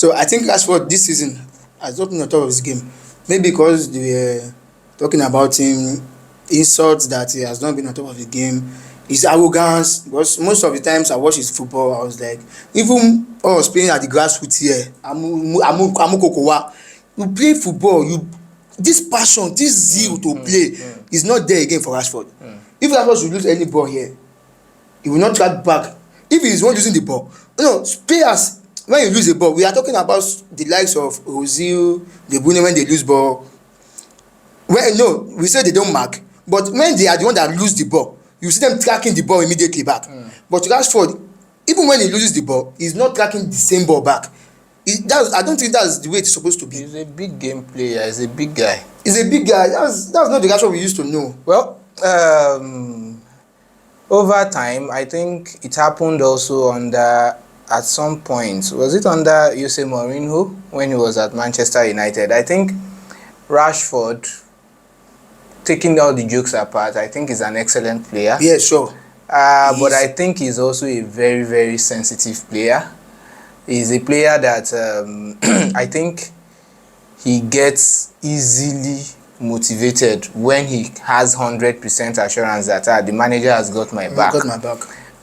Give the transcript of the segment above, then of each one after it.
So I think as for this season, has not been on top of his game. Maybe because they were talking about him, insults that he has not been on top of the game, his arrogance. Because most of the times I watch his football, I was like, even when I was playing at the grassroots here, Amukokowa, you play football, you this passion, this zeal to play is not there again for Rashford. If Rashford should lose any ball here, he will not track back. If he is not using the ball, players, when you lose the ball, we are talking about the likes of Ozil, De Bruyne when they lose ball. We say they don't mark, but when they are the one that lose the ball, you see them tracking the ball immediately back. But Rashford, even when he loses the ball, he's not tracking the same ball back. I don't think that's the way it's supposed to be. He's a big game player. He's a big guy. He's a big guy. That's not the Rashford we used to know. Well, over time, I think it happened also at some point. Was it under Jose Mourinho when he was at Manchester United? I think Rashford, taking all the jokes apart, I think he's an excellent player. Yeah, sure. But I think he's also a very, very sensitive player. He's a player that I think he gets easily motivated when he has 100% assurance that the manager has got my back. Got my back.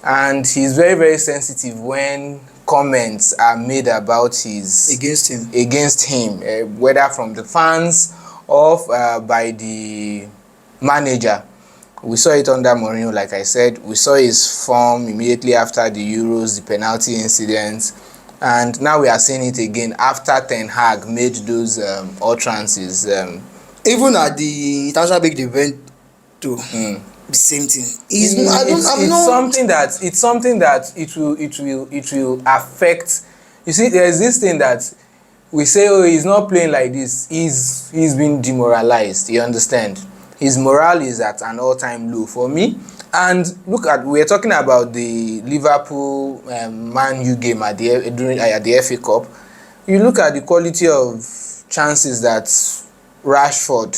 And he's very, very sensitive when comments are made about against him, whether from the fans or by the manager. We saw it under Mourinho, like I said. We saw his form immediately after the Euros, the penalty incidents. And now we are seeing it again after Ten Hag made those utterances. Even at the international break they went to, the same thing. It's something that it will affect. You see, there's this thing that we say, oh, he's not playing like this. He's been demoralized. You understand? His morale is at an all-time low for me. And we're talking about the Liverpool Man U game at the FA Cup. You look at the quality of chances that Rashford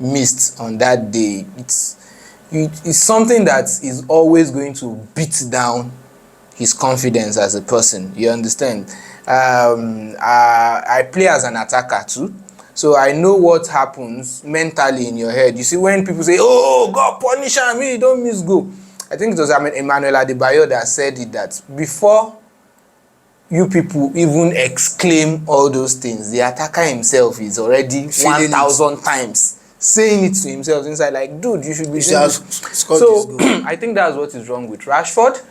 missed on that day. It's something that is always going to beat down his confidence as a person. You understand? I play as an attacker too. So I know what happens mentally in your head. You see, when people say, oh, God, punish him, he don't miss goal. I think it was Emmanuel Adebayo that said it, that before you people even exclaim all those things, the attacker himself is already 1,000 times saying it to himself inside, like, dude, you should be doing this. So I think that's what is wrong with Rashford.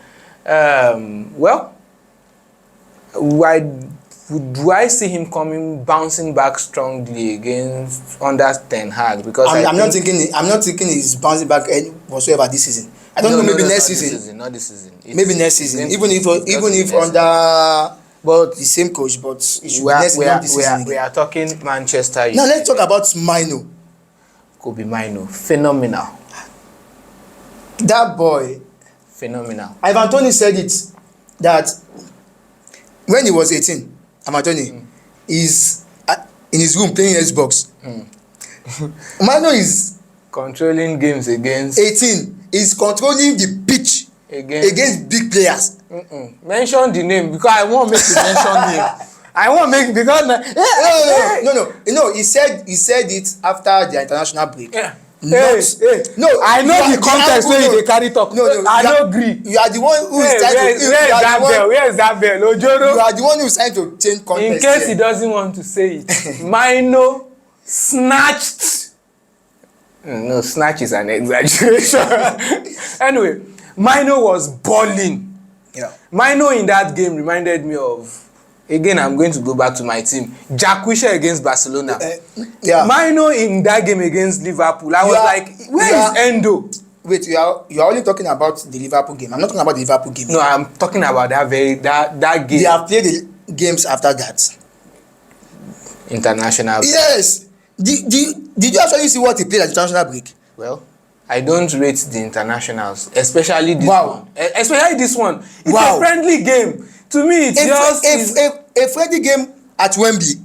Do I see him bouncing back strongly against under Ten Hag? Because I'm not thinking he's bouncing back whatsoever this season. I don't know, maybe next season. Not this season. Maybe next season. Even if under the same coach, but it should be next season. We are talking Manchester United. Now let's talk about Mino. Kobe Mino, phenomenal. That boy, phenomenal. Ivan Toney said it that when he was 18. Amatoni is in his room playing Xbox. Mino is controlling games against 18. He's controlling the pitch against big players. Mention the name because I won't make you mention him. I won't make because no. He said it after the international break. Yeah. No, I know the context where they carry talk. I don't agree. You are the one who is trying to. Where is that bell? Ojoro. You are the one who is trying to change context. In case he doesn't want to say it, Mino snatched. No, snatch is an exaggeration. Anyway, Mino was balling. Yeah. Mino in that game reminded me of. Again, I'm going to go back to my team. Jack Wilshere against Barcelona. Mino in that game against Liverpool. I was like, where is Endo? Wait, you are only talking about the Liverpool game. I'm not talking about the Liverpool game. No, I'm talking about that game. They have played the games after that. International break. Yes. Did you actually see what he played at the international break? Well, I don't rate the internationals, especially this one. Especially this one. It's a friendly game. To me, it's a friendly game at Wembley.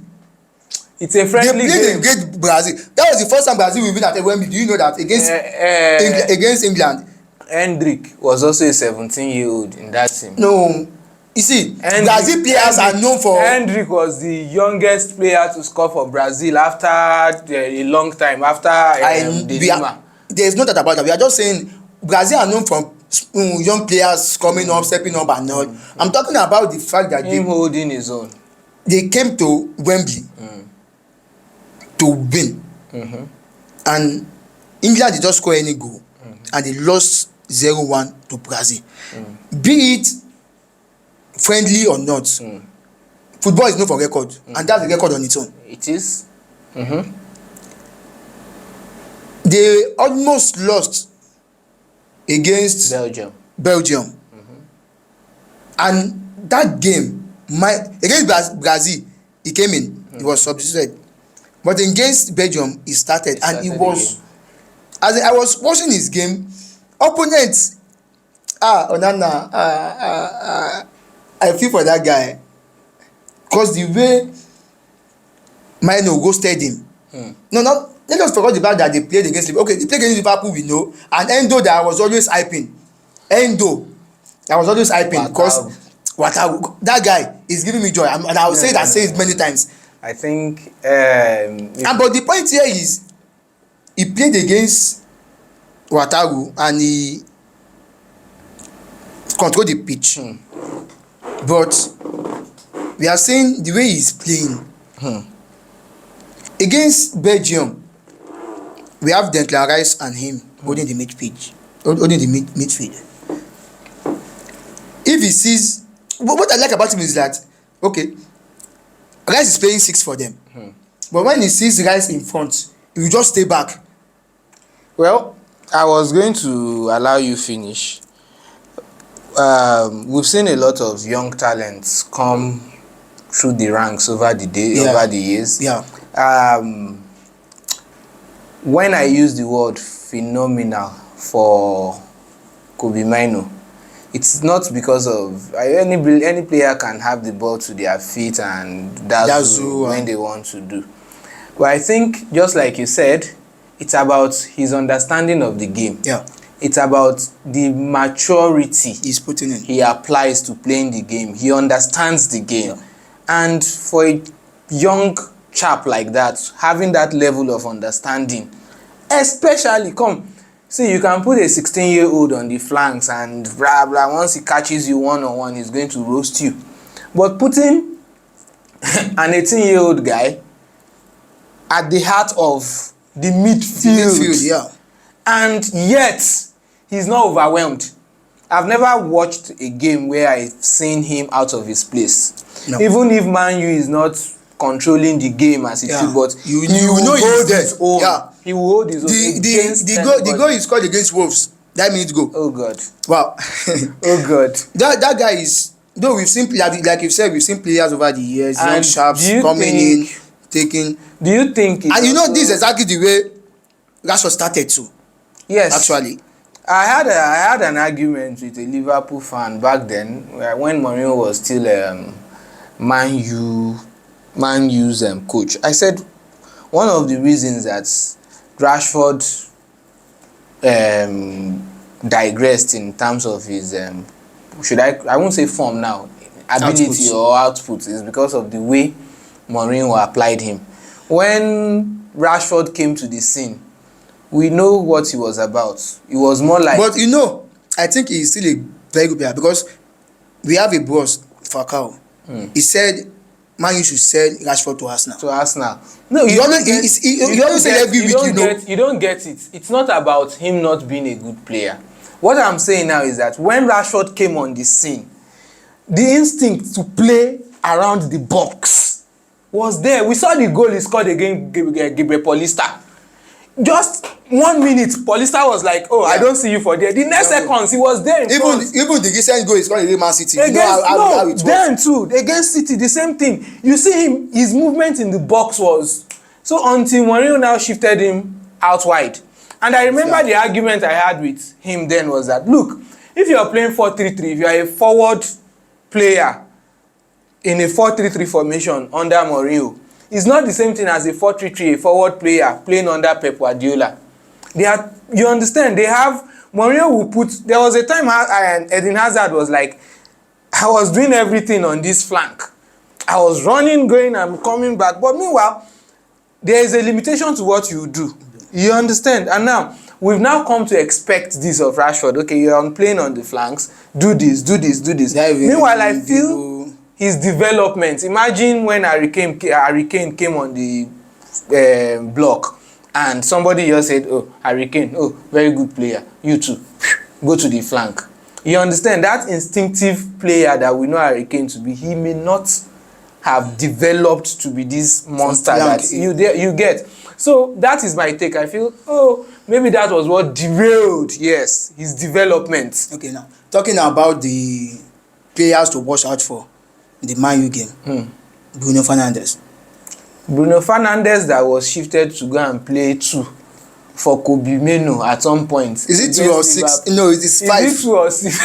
It's a friendly game. They played against Brazil. That was the first time Brazil will win at Wembley. Do you know that against England? Hendrick was also a 17-year-old in that team. No, You see, Brazil players are known for. Hendrick was the youngest player to score for Brazil after a long time, after De Lima. There is no doubt about that. We are just saying Brazil are known for young players coming up, stepping up and all. I'm talking about the fact that him holding his own. They came to Wembley to win. And England did not score any goal. And they lost 0-1 to Brazil. Be it friendly or not, football is known for record. And that's a record on its own. It is. They almost lost against Belgium. And that game, against Brazil, he came in, he was substituted. But against Belgium, he started and he was, as I was watching his game, opponents, Onana, I feel for that guy. Because the way Mino ghosted him. No, let us forget the fact that they played against Liverpool. Okay, they played against Liverpool, we know. And Endo that I was always hyping. Because that guy is giving me joy. And I will say it many times. I think. But the point here is, he played against Wataru and he controlled the pitch. But we are saying the way he's playing. Against Belgium, we have Declan Rice and him holding the midfield. If he sees, what I like about him is that, okay, Rice is playing 6 for them. But when he sees Rice in front, he will just stay back. Well, I was going to allow you finish. We've seen a lot of young talents come through the ranks over the years. When I use the word phenomenal for Kobe Mino, it's not because of any player can have the ball to their feet and that's when they want to do. But I think, just like you said, it's about his understanding of the game. It's about the maturity he's putting in. He applies to playing the game. He understands the game. And for a young chap like that, having that level of understanding, especially, see, you can put a 16-year-old on the flanks and blah blah, once he catches you one-on-one, he's going to roast you. But putting an 18-year-old guy at the heart of the midfield, and yet he's not overwhelmed. I've never watched a game where I've seen him out of his place. No. Even if Man U is not controlling the game as it should, but you know he's there. He will hold his own. The goal he scored against Wolves, that minute goal. Oh God. Wow. Oh God. That guy is, though we've seen, like you said, we've seen players over the years, young sharps coming in, taking. Do you think? And you know, this is exactly the way Rashford started too. Yes. Actually. I had an argument with a Liverpool fan back then when Mourinho was still Man U's coach. I said one of the reasons that Rashford digressed in terms of his I won't say form now, ability or output, is because of the way Mourinho applied him. When Rashford came to the scene, we know what he was about. It was more like. But you know, I think he's still a very good player because we have a boss, Falcao. He said Man U should sell Rashford to Arsenal. No, he always say every week, you don't get it. It's not about him not being a good player. What I'm saying now is that when Rashford came on the scene, the instinct to play around the box was there. We saw the goal he scored against Gabriel Paulista. Just 1 minute, Paulista was like, I don't see you for there. The next seconds, he was there in front. Even the recent goal he scored against Man City. Then too, against City, the same thing. You see him, his movement in the box was... So until Mourinho now shifted him out wide. And I remember the argument I had with him then was that, look, if you are playing 4-3-3, if you are a forward player in a 4-3-3 formation under Mourinho, it's not the same thing as a 4-3-3, a forward player playing under Pep Guardiola. You understand? They have, Mourinho will put, there was a time Eden Hazard was like, I was doing everything on this flank. I was running, going, and coming back. But meanwhile, there is a limitation to what you do. You understand? And now, we've now come to expect this of Rashford. Okay, you're playing on the flanks. Do this, do this, do this. Meanwhile, I feel his development. Imagine when Harry Kane came on the block and somebody just said, oh, Harry Kane, oh, very good player. You too, go to the flank. You understand? That instinctive player that we know Harry Kane to be, he may not have developed to be this monster that you get. So that is my take. I feel, oh, maybe that was what derailed, yes, his development. Okay, now talking about the players to watch out for in the Man U game, Bruno Fernandes. Bruno Fernandes that was shifted to go and play 2 for Kobe Meno at some point. Is it 2 or 6? No, it is 5. Is it 2 or 6?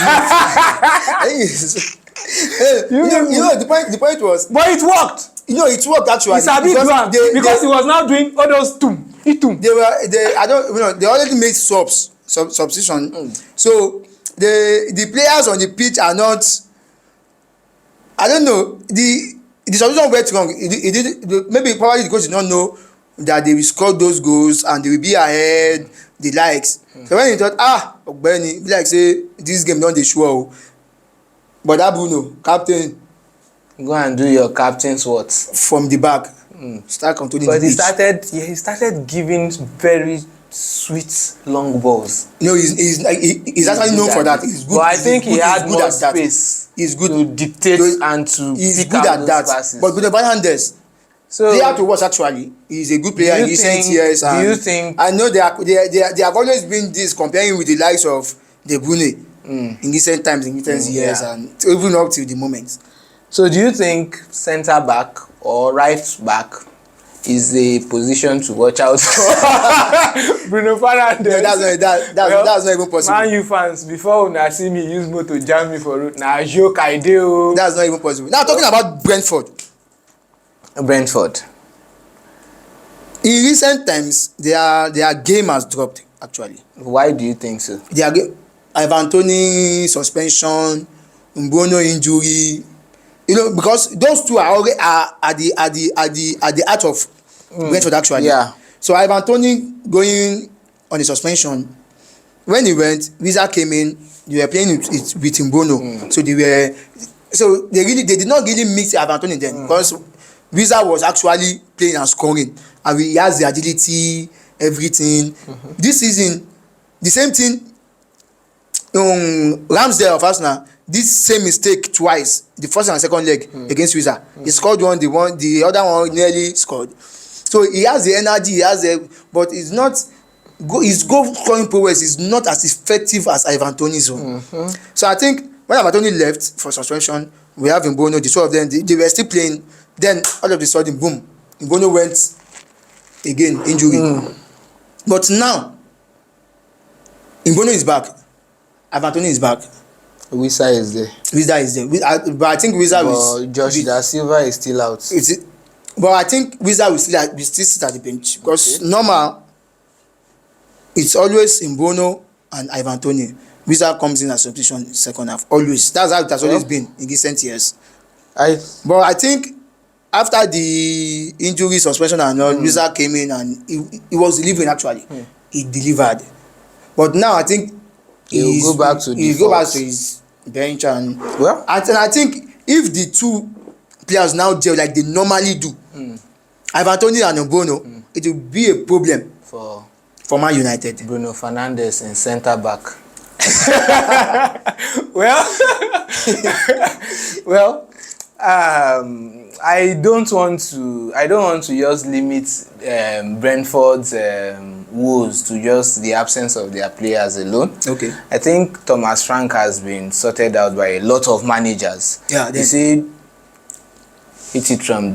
you know, the point was. But it worked. You know, it worked actually. It's a bit because he was now doing all those tum. They already made substitution. So the players on the pitch are not. I don't know. The substitution went wrong. Maybe probably the coach did not know that they will score those goals and they will be ahead, the likes. So when he thought, Ogbeni, like say this game don dey sure. But that Bruno, captain. Go and do your captain's what? From the back. Start controlling the pitch. But he started giving very sweet long balls. No, he's actually known for that. He's good. But I think he had more space. He's good to dictate and to pick out those passes. But Bruno Fernandes, so they have to watch actually. He's a good player in recent years. Do you think? I know they have always been this comparing with the likes of De Bruyne in recent times, in recent years, and even up till the moment. So do you think centre back or right back is a position to watch out for? Bruno Fernandes. No, that's not even possible. Man U fans, before una see me use motor jam me for road, na joke I do. That's not even possible. Now talking about Brentford. In recent times, their game has dropped actually. Why do you think so? Ivan Toney suspension, Mbeumo injury. You know, because those two are already at the heart of Brentford actually. Yeah. So Ivan Toney going on a suspension. When he went, Visa came in. They were playing with Mbeumo. So they did not really mix Ivan Toney then because Visa was actually playing and scoring, and he has the agility, everything. This season, the same thing. Ramsdale of Arsenal. This same mistake twice, the first and second leg against Wizard. He scored one, the other one nearly scored. So he has the energy, but it's not. His goal scoring prowess is not as effective as Ivan Toney's own. So I think when Ivan Toney left for suspension, we have Mbeumo, the two of them, they were still playing. Then all of a sudden, boom, Mbeumo went again, injury. But now, Mbeumo is back. Ivan Toney is back. Wisa is there. But I think Wisa will. Josh Da Silva is still out. But I think Wisa will still sit at the bench because normal. It's always Mbeumo and Ivan Toney. Wisa comes in as substitution in second half. Always. That's how it has always been in recent years. But I think after the injury, suspension and all, Wisa came in and he was delivering actually. He delivered. But now I think he'll go back to his bench and I think if the two players now gel like they normally do, Ivan Toney and Mbeumo, it will be a problem for Man United. Bruno Fernandes in centre back. I don't want to just limit Brentford's woes to just the absence of their players alone. Okay. I think Thomas Frank has been sorted out by a lot of managers. Yeah. They say hit it from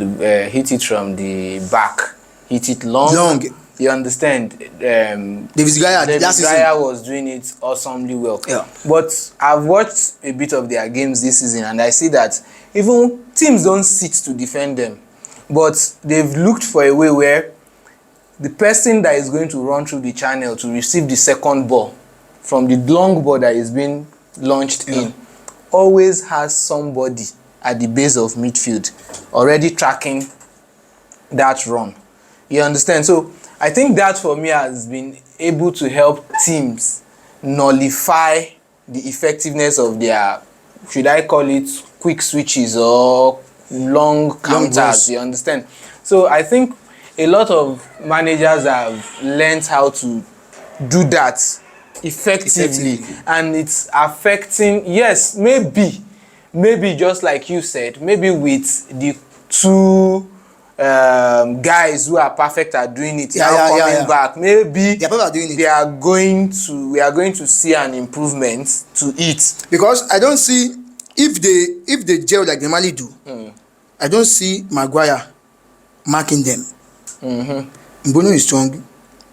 the back, hit it long. You understand? David Gaya was doing it awesomely well. Yeah. But I've watched a bit of their games this season and I see that even teams don't sit to defend them. But they've looked for a way where the person that is going to run through the channel to receive the second ball from the long ball that is being launched in always has somebody at the base of midfield already tracking that run. You understand? So I think that for me has been able to help teams nullify the effectiveness of their, should I call it, quick switches or long counters. balls. You understand? So I think a lot of managers have learned how to do that effectively. And it's affecting, yes, maybe just like you said, maybe with the two guys who are perfect at doing it coming back, maybe they are perfect at doing it. we are going to see an improvement to it. Because I don't see, if they gel like they normally do, I don't see Maguire marking them. Mbono is strong,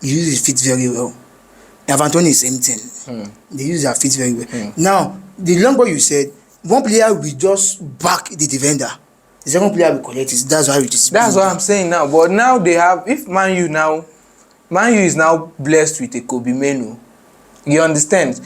he uses his feet very well. Avantoni is same thing. They use their feet very well. Now, the long ball you said, one player will just back the defender. The second player will collect it. That's how it is. That's what I'm saying now. But now they have, if Man U is now blessed with a Kobe Menu. You understand?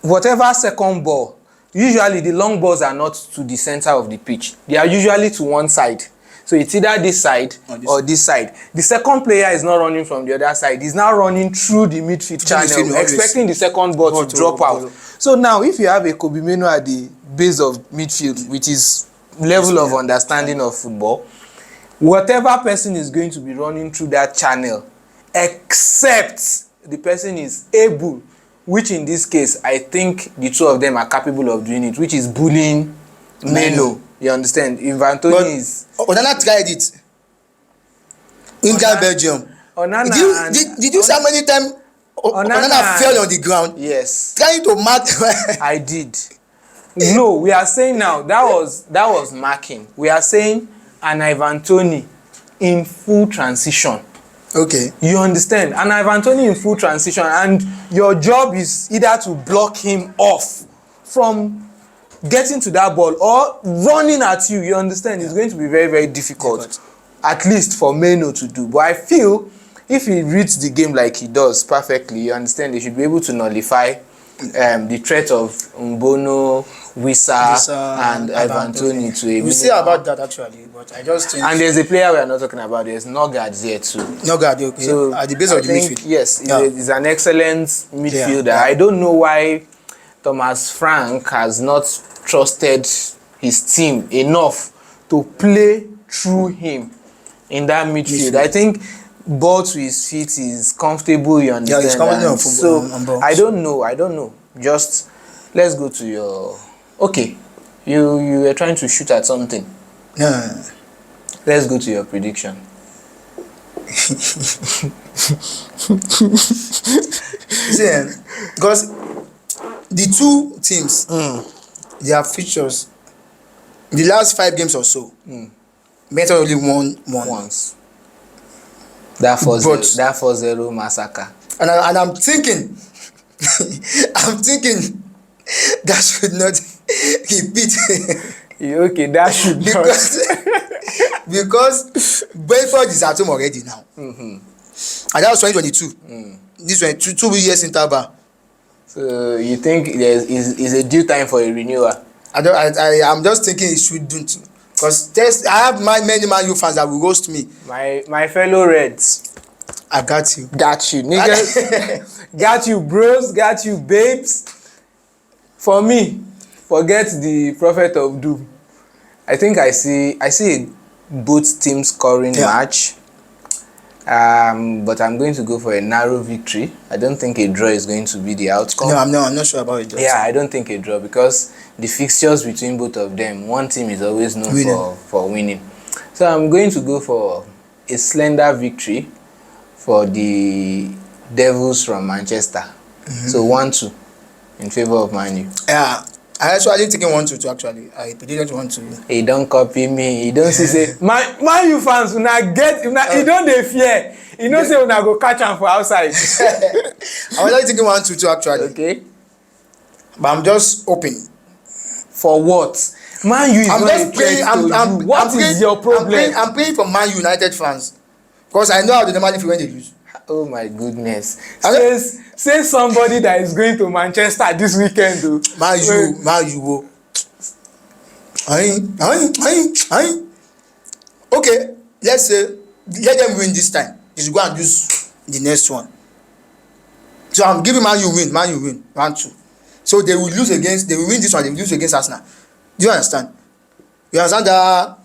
Whatever second ball, usually the long balls are not to the center of the pitch. They are usually to one side. So it's either this side or this side. The second player is not running from the other side. He's now running through the midfield channel, expecting the second ball to drop out. So now, if you have a Kobe Menu at the base of midfield, which is level of understanding of football, whatever person is going to be running through that channel, except the person is able, which in this case, I think the two of them are capable of doing it, which is bullying Meno. You understand? If Anthony is... Onana tried it. England, Belgium. Did you see how many times Onana fell on the ground? Yes. Trying to mark... I did. No, we are saying now, that was marking. We are saying an Ivan Toney in full transition. Okay. You understand? An Ivan Toney in full transition, and your job is either to block him off from getting to that ball or running at you. You understand? It's going to be very, very difficult, at least for Meno to do. But I feel if he reads the game like he does perfectly, you understand, they should be able to nullify the threat of Mbono, Wissa and Ivan Toney to a minimum. We'll see about that actually, but I just think... And there's a player we are not talking about. There's Nogard there too. Nogard, okay. So at the base of the midfield. Yes, he's an excellent midfielder. I don't know why Thomas Frank has not trusted his team enough to play through him in that midfield. I think ball to his feet is comfortable, you understand? Yeah, he's comfortable on So football. I don't know. Just let's go to your... Okay, you were trying to shoot at something. Yeah. Let's go to your prediction. See, because the two teams, their features, the last 5 games or so, Brentford only won once. That 4-0 massacre. And I'm thinking, that should not repeat. Okay, that should because Brentford is at home already now. And that was 2022. This was 2 years interval. So you think is a due time for a renewal? I'm just thinking it shouldn't. Because I have many Man U fans that will roast me. My fellow Reds. I got you. Got you, niggas. Got you, bros. Got you, babes. For me, forget the prophet of doom. I think I see both teams scoring match. But I'm going to go for a narrow victory. I don't think a draw is going to be the outcome. No, I'm not sure about it. Yeah, I don't think a draw, because the fixtures between both of them, one team is always known for winning. So I'm going to go for a slender victory for the Devils from Manchester. So 1-2 in favor of Man U. Yeah. I actually thinking 1-2 actually. I predicted 1-2. He don't copy me. He don't say Man U fans will not get. He don't they fear. He don't say when I go catch him for outside. I was thinking 1-2 actually. Okay. But I'm just hoping. For what? Man U is not a threat to you. What is your problem? I'm praying for Man United fans, because I know how they normally feel when they lose. Oh my goodness. Say somebody that is going to Manchester this weekend, though. Man U. Okay, let's say let them win this time. They should go and use the next one. So I'm giving Man U win 1-2. So they will win this one, they will lose against Arsenal. Do you understand? You understand that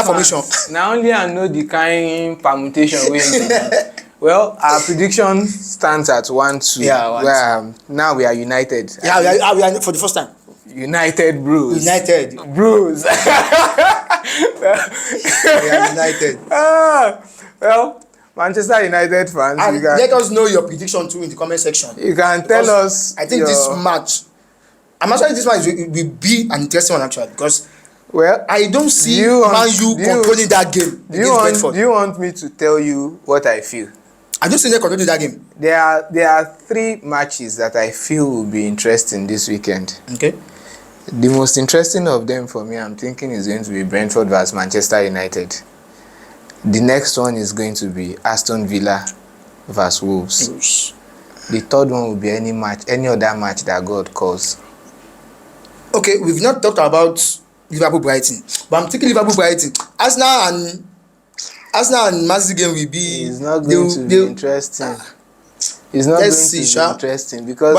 formation? Now only I know the kind permutation wey well, our prediction stands at 1-2. Yeah, 1-2. Where now we are united. Yeah, we are for the first time. United bros. United Bros. We are united. Well, Manchester United fans, And let us know your prediction too in the comment section. You can tell us. I think this match will be an interesting one actually, because well, I don't see Man U controlling that game against Brentford. Do you want me to tell you what I feel? I don't see them controlling that game. There are 3 matches that I feel will be interesting this weekend. Okay. The most interesting of them for me, I'm thinking, is going to be Brentford versus Manchester United. The next one is going to be Aston Villa versus Wolves. The third one will be any other match that God calls. Okay, we've not talked about Liverpool Brighton, but I'm thinking Liverpool Brighton. Arsenal and Man City game will be. It's not going to be interesting. It's not going to be interesting because.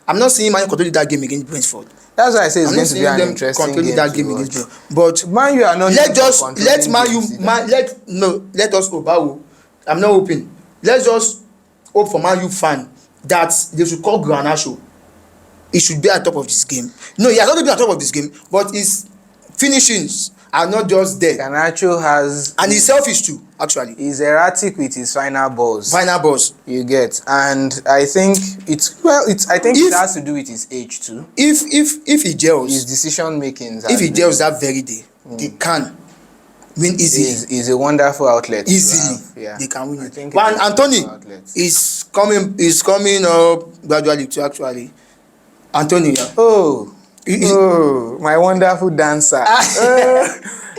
I'm not seeing Man U controlling that game against Brentford. That's why I say it's going to be an interesting game. That game against Brentford. But Man U are not. Let us hope. I'm not hoping. Let's just hope for Man U fan that they should call Garnacho. He should be at top of this game. No, he has not been at top of this game, but his finishings are not just there. Garnacho has, and he's selfish too. Actually, he's erratic with his final balls. You get, and I think it has to do with his age too. If he gels, his decision making. If he gels that very day, they can win easily. He's a wonderful outlet. Easily, they can win it. But Anthony is coming up gradually too. Actually, Anthony. My wonderful dancer.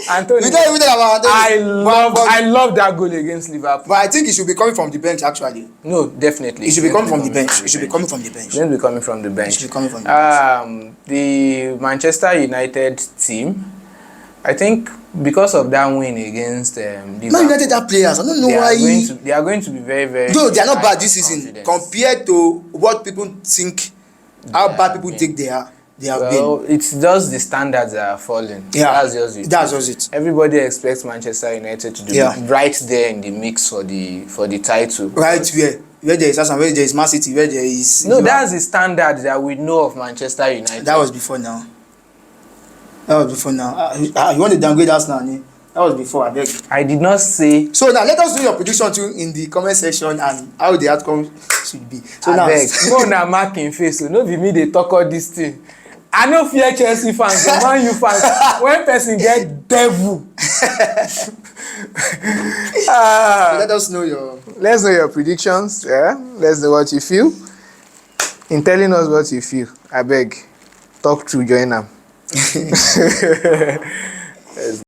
Anthony, I love that goal against Liverpool. But I think he should be coming from the bench actually. No, definitely. He should be coming from the bench. He should be coming from the bench. He should be coming from the bench. He should be coming from the bench. The Manchester United team, I think because of that win against Liverpool. Man United are players. I don't know why. They are going to be very, very. No, they are not bad this season compared to what people think. How bad people think they are. It's just the standards that are falling. Yeah, that's just it. Everybody expects Manchester United to do right there in the mix for the title. Right where there is Arsenal, where there is Man City, where there is. No, that's the standard that we know of Manchester United. That was before now. You want to downgrade Arsenal? That was before. I beg. I did not say. So now let us do your prediction too in the comment section and how the outcome should be. So I now. Beg. No, na marking face. So no be me they talk all this thing. I no fear Chelsea fans, but Man U fans, when person get devil. Let us know your. Let's know your predictions. Yeah, let's know what you feel. In telling us what you feel, I beg, talk through, join them.